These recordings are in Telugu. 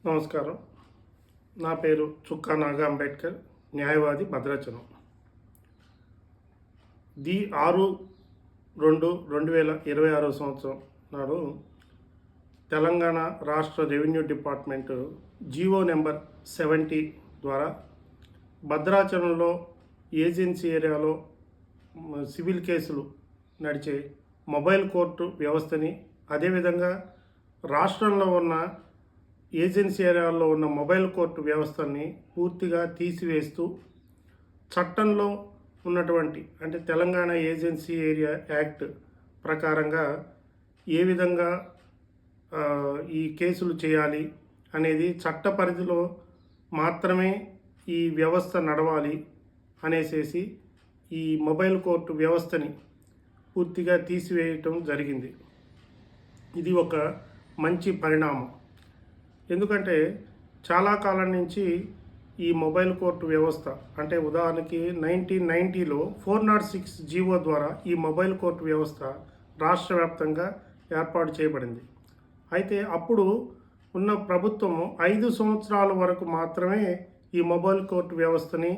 నమస్కారం. నా పేరు చుక్కా నాగా అంబేద్కర్, న్యాయవాది, భద్రాచలం. 6/2/2026 సంవత్సరం నాడు తెలంగాణ రాష్ట్ర రెవెన్యూ డిపార్ట్మెంటు జీవో నెంబర్ 70 ద్వారా భద్రాచలంలో ఏజెన్సీ ఏరియాలో సివిల్ కేసులు నడిచే మొబైల్ కోర్టు వ్యవస్థని, అదేవిధంగా రాష్ట్రంలో ఉన్న ఏజెన్సీ ఏరియాల్లో ఉన్న మొబైల్ కోర్టు వ్యవస్థని పూర్తిగా తీసివేస్తూ చట్టంలో ఉన్నటువంటి అంటే తెలంగాణ ఏజెన్సీ ఏరియా యాక్ట్ ప్రకారంగా ఏ విధంగా ఈ కేసులు చేయాలి అనేది చట్ట పరిధిలో మాత్రమే ఈ వ్యవస్థ నడవాలి అనేసేసి ఈ మొబైల్ కోర్టు వ్యవస్థని పూర్తిగా తీసివేయటం జరిగింది. ఇది ఒక మంచి పరిణామం. ఎందుకంటే చాలా కాలం నుంచి ఈ మొబైల్ కోర్టు వ్యవస్థ అంటే ఉదాహరణకి 1990లో 406 జీవో ద్వారా ఈ మొబైల్ కోర్టు వ్యవస్థ రాష్ట్ర వ్యాప్తంగా ఏర్పాటు చేయబడింది. అయితే అప్పుడు ఉన్న ప్రభుత్వము 5 సంవత్సరాల వరకు మాత్రమే ఈ మొబైల్ కోర్టు వ్యవస్థని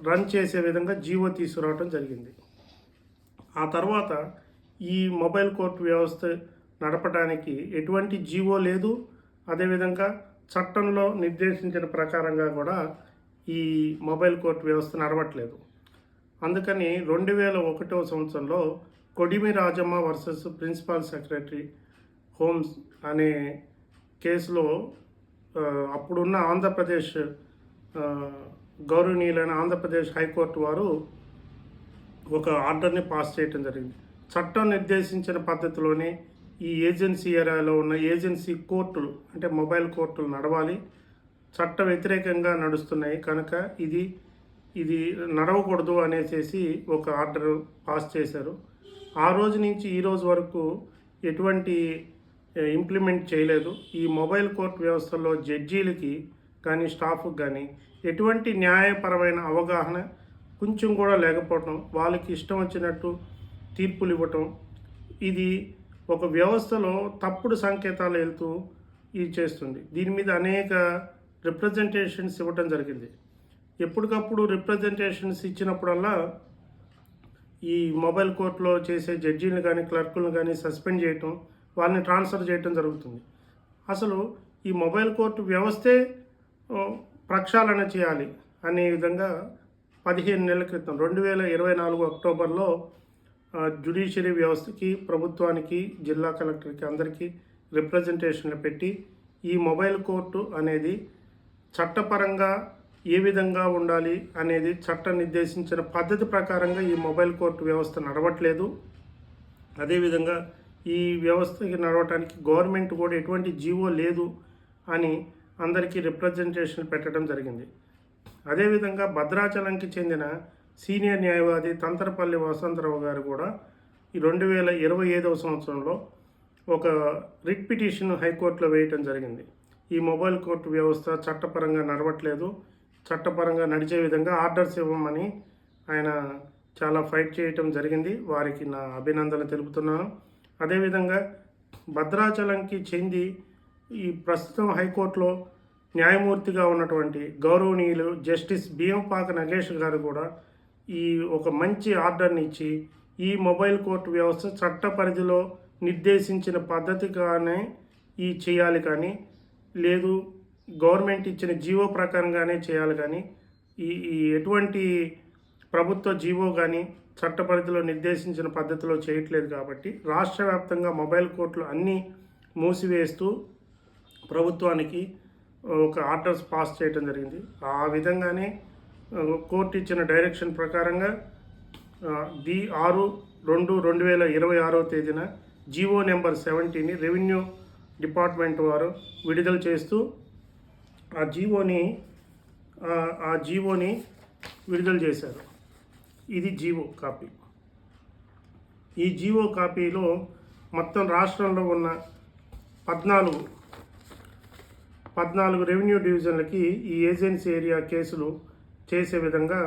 రన్ చేసే విధంగా జీవో తీసుకురావడం జరిగింది. ఆ తర్వాత ఈ మొబైల్ కోర్టు వ్యవస్థ నడపడానికి ఎటువంటి జీవో లేదు, అదేవిధంగా చట్టంలో నిర్దేశించిన ప్రకారంగా కూడా ఈ మొబైల్ కోర్టు వ్యవస్థ నడవట్లేదు. అందుకని 2001 సంవత్సరంలో Kodimi Rajamma versus principal secretary homes అనే కేసులో అప్పుడున్న ఆంధ్రప్రదేశ్ గౌరవనీయులైన ఆంధ్రప్రదేశ్ హైకోర్టు వారు ఒక ఆర్డర్ని పాస్ చేయడం జరిగింది. చట్టం నిర్దేశించిన పద్ధతిలోనే ఈ ఏజెన్సీ ఏరియాలో ఉన్న ఏజెన్సీ కోర్టులు అంటే మొబైల్ కోర్టులు నడవాలి, చట్ట వ్యతిరేకంగా నడుస్తున్నాయి కనుక ఇది నడవకూడదు అనేసి ఒక ఆర్డర్ పాస్ చేశారు. ఆ రోజు నుంచి ఈ రోజు వరకు ఎటువంటి ఇంప్లిమెంట్ చేయలేదు. ఈ మొబైల్ కోర్టు వ్యవస్థలో జడ్జీలకి కానీ స్టాఫ్కి కానీ ఎటువంటి న్యాయపరమైన అవగాహన కొంచెం కూడా లేకపోవటం, వాళ్ళకి ఇష్టం వచ్చినట్టు తీర్పులు ఇవ్వటం, ఇది ఒక వ్యవస్థలో తప్పుడు సంకేతాలు వెళ్తూ ఇది చేస్తుంది. దీని మీద అనేక రిప్రజెంటేషన్స్ ఇవ్వటం జరిగింది. ఎప్పటికప్పుడు రిప్రజెంటేషన్స్ ఇచ్చినప్పుడల్లా ఈ మొబైల్ కోర్టులో చేసే జడ్జీలను కానీ క్లర్కులను కానీ సస్పెండ్ చేయటం, వాళ్ళని ట్రాన్స్ఫర్ చేయటం జరుగుతుంది. అసలు ఈ మొబైల్ కోర్టు వ్యవస్థే ప్రక్షాళన చేయాలి అనే విధంగా 15 నెలల క్రితం 2024 అక్టోబర్లో జ్యుడిషియరీ వ్యవస్థకి, ప్రభుత్వానికి, జిల్లా కలెక్టర్కి అందరికీ రిప్రజెంటేషన్లు పెట్టి ఈ మొబైల్ కోర్టు అనేది చట్టపరంగా ఏ విధంగా ఉండాలి అనేది చట్టం నిర్దేశించిన పద్ధతి ప్రకారంగా ఈ మొబైల్ కోర్టు వ్యవస్థ నడవట్లేదు. అదేవిధంగా ఈ వ్యవస్థకి నడవటానికి గవర్నమెంట్ కూడా ఎటువంటి జీవో లేదు అని అందరికీ రిప్రజెంటేషన్ పెట్టడం జరిగింది. అదేవిధంగా భద్రాచలంకి చెందిన సీనియర్ న్యాయవాది తంతరపల్లి వసంతరావు గారు కూడా ఈ 2025 సంవత్సరంలో ఒక రిట్ పిటిషన్ హైకోర్టులో వేయటం జరిగింది. ఈ మొబైల్ కోర్టు వ్యవస్థ చట్టపరంగా నడవట్లేదు, చట్టపరంగా నడిచే విధంగా ఆర్డర్స్ ఇవ్వమని ఆయన చాలా ఫైట్ చేయటం జరిగింది. వారికి నా అభినందనలు తెలుపుతున్నాను. అదేవిధంగా భద్రాచలంకి చెంది ఈ ప్రస్తుతం హైకోర్టులో న్యాయమూర్తిగా ఉన్నటువంటి గౌరవనీయులు జస్టిస్ భీమపాక నగేష్ గారు కూడా ఈ ఒక మంచి ఆర్డర్ని ఇచ్చి ఈ మొబైల్ కోర్టు వ్యవస్థ చట్ట పరిధిలో నిర్దేశించిన పద్ధతిగానే ఈ చేయాలి కానీ లేదు గవర్నమెంట్ ఇచ్చిన జీవో ప్రకారంగానే చేయాలి కానీ ఈ ఎటువంటి ప్రభుత్వ జీవో కానీ చట్ట పరిధిలో నిర్దేశించిన పద్ధతిలో చేయట్లేదు. కాబట్టి రాష్ట్ర వ్యాప్తంగా మొబైల్ కోర్టులు అన్నీ మూసివేస్తూ ప్రభుత్వానికి ఒక ఆర్డర్స్ పాస్ చేయడం జరిగింది. ఆ విధంగానే కోర్టు ఇచ్చిన డైరెక్షన్ ప్రకారంగా 6/2/2026 జీవో నెంబర్ 70ని రెవెన్యూ డిపార్ట్మెంట్ వారు విడుదల చేస్తూ ఆ జీవోని విడుదల చేశారు. ఇది జీవో కాపీ. ఈ జీవో కాపీలో మొత్తం రాష్ట్రంలో ఉన్న 14 రెవెన్యూ డివిజన్లకి ఈ ఏజెన్సీ ఏరియా కేసులు చేసే విధంగా